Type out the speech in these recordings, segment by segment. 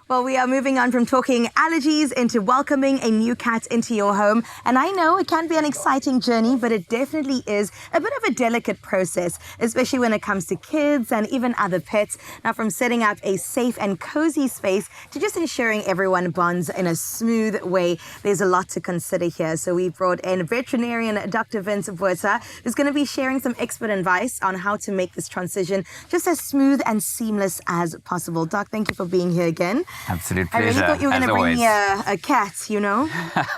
Well, we are moving on from talking allergies into welcoming a new cat into your home. And I know it can be an exciting journey, but it definitely is a bit of a delicate process, especially when it comes to kids and even other pets. Now, from setting up a safe and cozy space to just ensuring everyone bonds in a smooth way, there's a lot to consider here. So we brought in veterinarian Dr. Vince Botha, who's going to be sharing some expert advice on how to make this transition just as smooth and seamless as possible. Doc, thank you for being here again. Absolute pleasure. I really thought you were going to bring always. me a cat, you know?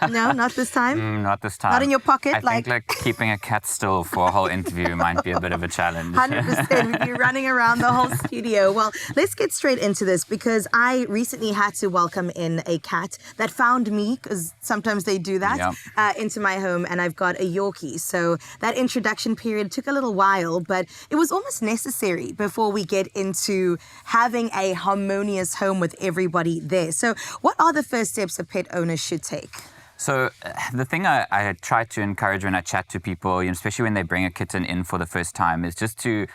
No, not this time? Not this time. Not in your pocket? I think keeping a cat still for a whole interview might be a bit of a challenge. 100%. We'd be running around the whole studio. Well, let's get straight into this because I recently had to welcome in a cat that found me, because sometimes they do that, into my home, and I've got a Yorkie. So that introduction period took a little while, but it was almost necessary before we get into having a harmonious home with everybody there. So what are the first steps a pet owner should take? So the thing I try to encourage when I chat to people, especially when they bring a kitten in for the first time, is just to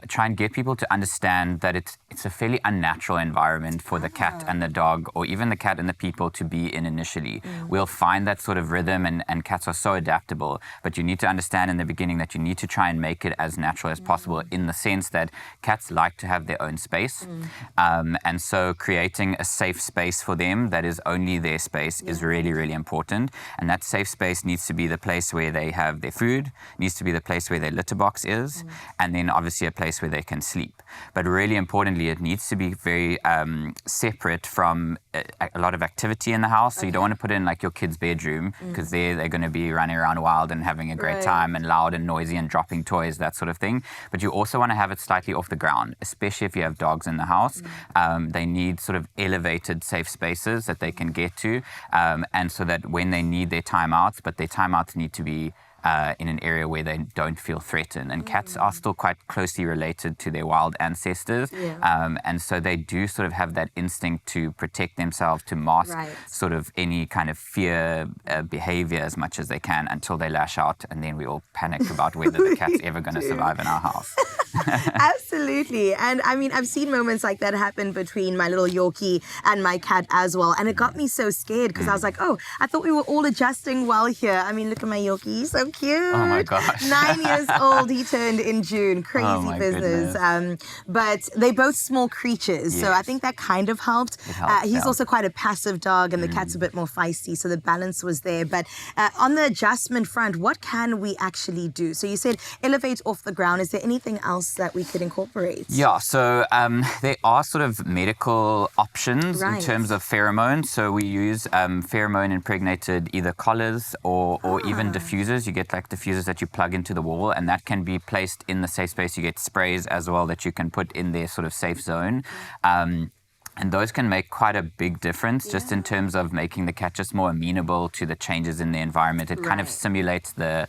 try and get people to understand that it's a fairly unnatural environment for the cat and the dog, or even the cat and the people, to be in initially. We'll find that sort of rhythm, and cats are so adaptable, but you need to understand in the beginning that you need to try and make it as natural as possible, in the sense that cats like to have their own space, and so creating a safe space for them that is only their space is really, really important. And that safe space needs to be the place where they have their food, needs to be the place where their litter box is, and then obviously a place where they can sleep. But really importantly, it needs to be very separate from a lot of activity in the house. So you don't want to put in like your kid's bedroom, because they're going to be running around wild and having a great time, and loud and noisy and dropping toys, that sort of thing. But you also want to have it slightly off the ground, especially if you have dogs in the house. They need sort of elevated safe spaces that they can get to, and so that when they need their timeouts, but their timeouts need to be in an area where they don't feel threatened. And cats are still quite closely related to their wild ancestors. And so they do sort of have that instinct to protect themselves, to mask sort of any kind of fear behavior as much as they can, until they lash out, and then we all panic about whether the cat's ever going to survive in our house. Absolutely. And I mean, I've seen moments like that happen between my little Yorkie and my cat as well. And it got me so scared, because I was like, oh, I thought we were all adjusting well here. I mean, look at my Yorkie. So cute. Oh my gosh. 9 years old. He turned in June. Crazy business. But they're both small creatures. So I think that kind of helped. He's also quite a passive dog, and the cat's a bit more feisty. So the balance was there. But on the adjustment front, what can we actually do? So you said elevate off the ground. Is there anything else that we could incorporate? Yeah, so there are sort of medical options in terms of pheromones. So we use pheromone impregnated either collars or even diffusers. You get like diffusers that you plug into the wall, and that can be placed in the safe space. You get sprays as well that you can put in their sort of safe zone. And those can make quite a big difference just in terms of making the cat just more amenable to the changes in the environment. It kind of simulates the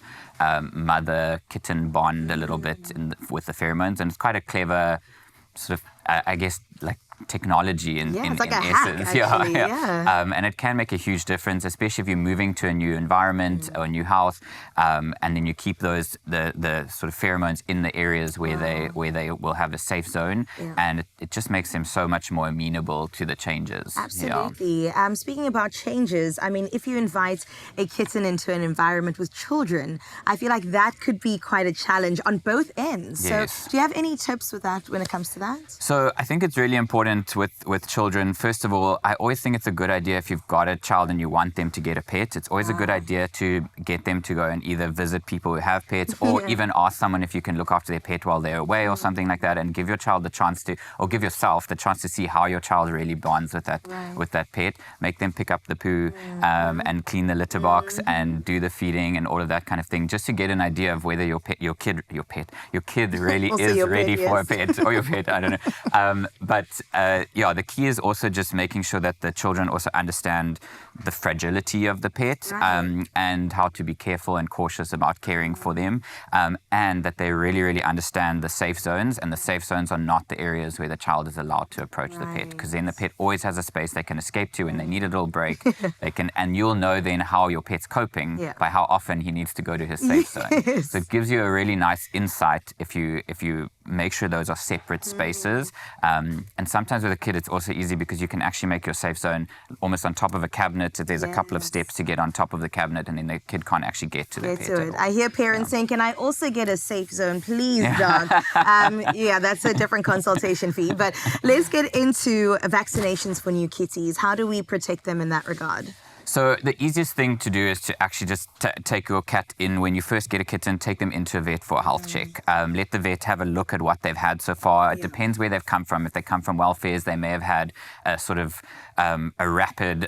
mother-kitten bond a little bit with the pheromones, and it's quite a clever sort of, I guess, like technology in it's like a essence. Hack, and it can make a huge difference, especially if you're moving to a new environment or a new house, and then you keep the sort of pheromones in the areas where they will have a safe zone, and it just makes them so much more amenable to the changes. Absolutely. Speaking about changes, I mean, if you invite a kitten into an environment with children, I feel like that could be quite a challenge on both ends. So do you have any tips with that when it comes to that? So I think it's really important with children. First of all, I always think it's a good idea, if you've got a child and you want them to get a pet, it's always a good idea to get them to go and either visit people who have pets, or even ask someone if you can look after their pet while they're away or something like that, and give your child the chance to, or give yourself the chance to see how your child really bonds with that pet. Make them pick up the poo and clean the litter box and do the feeding and all of that kind of thing, just to get an idea of whether your kid really is ready for a pet, or your pet, I don't know. But the key is also just making sure that the children also understand the fragility of the pet, and how to be careful and cautious about caring for them, and that they really, really understand the safe zones, and the safe zones are not the areas where the child is allowed to approach the pet, because then the pet always has a space they can escape to when they need a little break. And you'll know then how your pet's coping by how often he needs to go to his safe zone. So it gives you a really nice insight if you make sure those are separate spaces. And sometimes with a kid, it's also easy because you can actually make your safe zone almost on top of a cabinet. There's a couple of steps to get on top of the cabinet, and then the kid can't actually get to the pet at all. I hear parents saying, "Can I also get a safe zone, please, dog?" That's a different consultation fee. But let's get into vaccinations for new kitties. How do we protect them in that regard? So the easiest thing to do is to actually just take your cat in when you first get a kitten, take them into a vet for a health check. Let the vet have a look at what they've had so far. It depends where they've come from. If they come from welfares, they may have had a sort of a rapid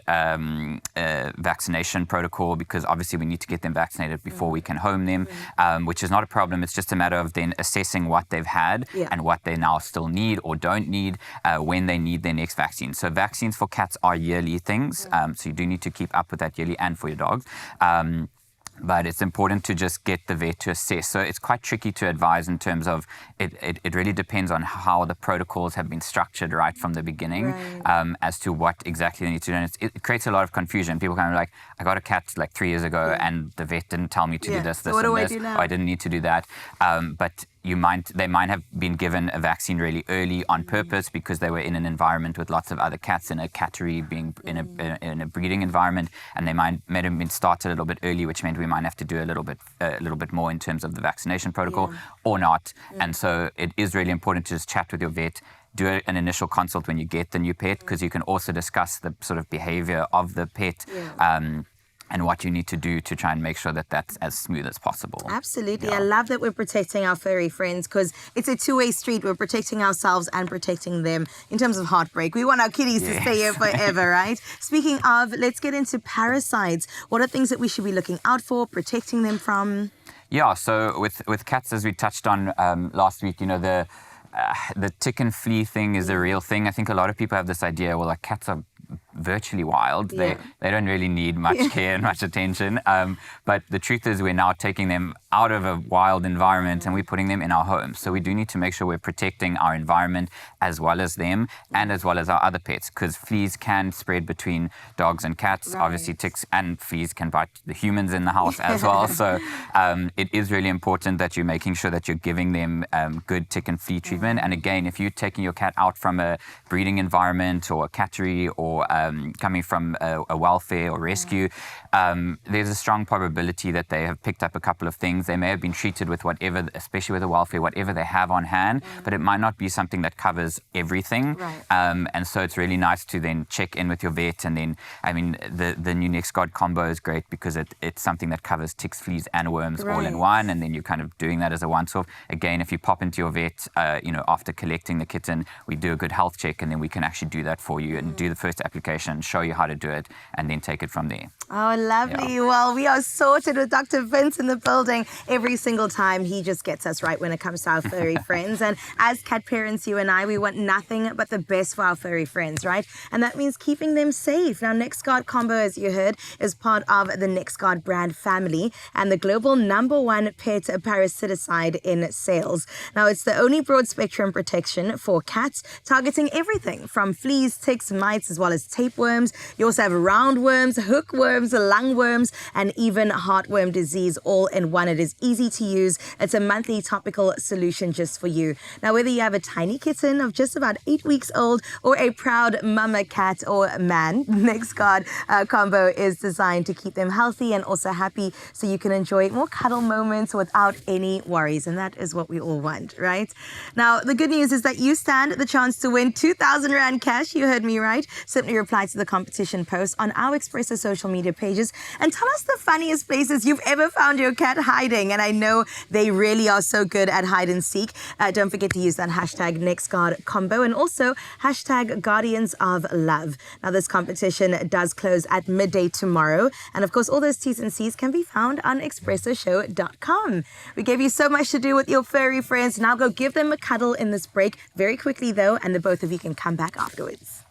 vaccination protocol, because obviously we need to get them vaccinated before we can home them, which is not a problem. It's just a matter of then assessing what they've had and what they now still need or don't need when they need their next vaccine. So vaccines for cats are yearly things, so you do need to keep up with that yearly, and for your dogs. But it's important to just get the vet to assess. So it's quite tricky to advise in terms of it really depends on how the protocols have been structured right from the beginning, as to what exactly they need to do. And it creates a lot of confusion. People kind of like, I got a cat like 3 years ago and the vet didn't tell me to do this, so what do I do now? Or I didn't need to do that. But they might have been given a vaccine really early on purpose because they were in an environment with lots of other cats, in a cattery, being in a breeding environment, and they might have been started a little bit early, which meant we might have to do a little bit more in terms of the vaccination protocol, or not. And so it is really important to just chat with your vet. Do an initial consult when you get the new pet, because you can also discuss the sort of behavior of the pet. And what you need to do to try and make sure that that's as smooth as possible. Absolutely. I love that we're protecting our furry friends, because it's a two-way street. We're protecting ourselves and protecting them in terms of heartbreak. We want our kitties to stay here forever, right? Speaking of, let's get into parasites. What are things that we should be looking out for, protecting them from? Yeah, so with cats, as we touched on last week, the tick and flea thing is a real thing. I think a lot of people have this idea, well, like cats are virtually wild. They don't really need much care and much attention. But the truth is we're now taking them out of a wild environment and we're putting them in our homes. So we do need to make sure we're protecting our environment as well as them and as well as our other pets, because fleas can spread between dogs and cats. Obviously ticks and fleas can bite the humans in the house as well. So it is really important that you're making sure that you're giving them good tick and flea treatment. And again, if you're taking your cat out from a breeding environment or a cattery or coming from a welfare or rescue, there's a strong probability that they have picked up a couple of things. They may have been treated with whatever, especially with a welfare, whatever they have on hand, but it might not be something that covers everything. And so it's really nice to then check in with your vet. And then, I mean, the new NEXGUARD combo is great because it's something that covers ticks, fleas, and worms all in one. And then you're kind of doing that as a once-off. Again, if you pop into your vet, after collecting the kitten, we do a good health check, and then we can actually do that for you and do the first application, show you how to do it, and then take it from there. Oh, lovely. Well, we are sorted with Dr. Vince in the building every single time. He just gets us right when it comes to our furry friends. And as cat parents, you and I, we want nothing but the best for our furry friends, right? And that means keeping them safe. Now, NEXGUARD Combo, as you heard, is part of the NEXGUARD brand family and the global #1 pet parasiticide in sales. Now, it's the only broad spectrum protection for cats, targeting everything from fleas, ticks, mites, as well as tapeworms. You also have roundworms, hookworms, lungworms, and even heartworm disease all in one. It is easy to use. It's a monthly topical solution just for you. Now, whether you have a tiny kitten of just about 8 weeks old or a proud mama cat or man, NEXGUARD Combo is designed to keep them healthy and also happy, so you can enjoy more cuddle moments without any worries. And that is what we all want, right? Now, the good news is that you stand the chance to win 2,000 Rand cash. You heard me right. Simply reply to the competition post on our Expresso social media pages and tell us the funniest places you've ever found your cat hiding. And I know they really are so good at hide and seek. Don't forget to use that hashtag NEXGUARD Combo and also hashtag Guardians of Love. Now, this competition does close at midday tomorrow. And of course, all those T's and C's can be found on expressoshow.com. We gave you so much to do with your furry friends. Now go give them a cuddle in this break very quickly, though, and the both of you can come back afterwards.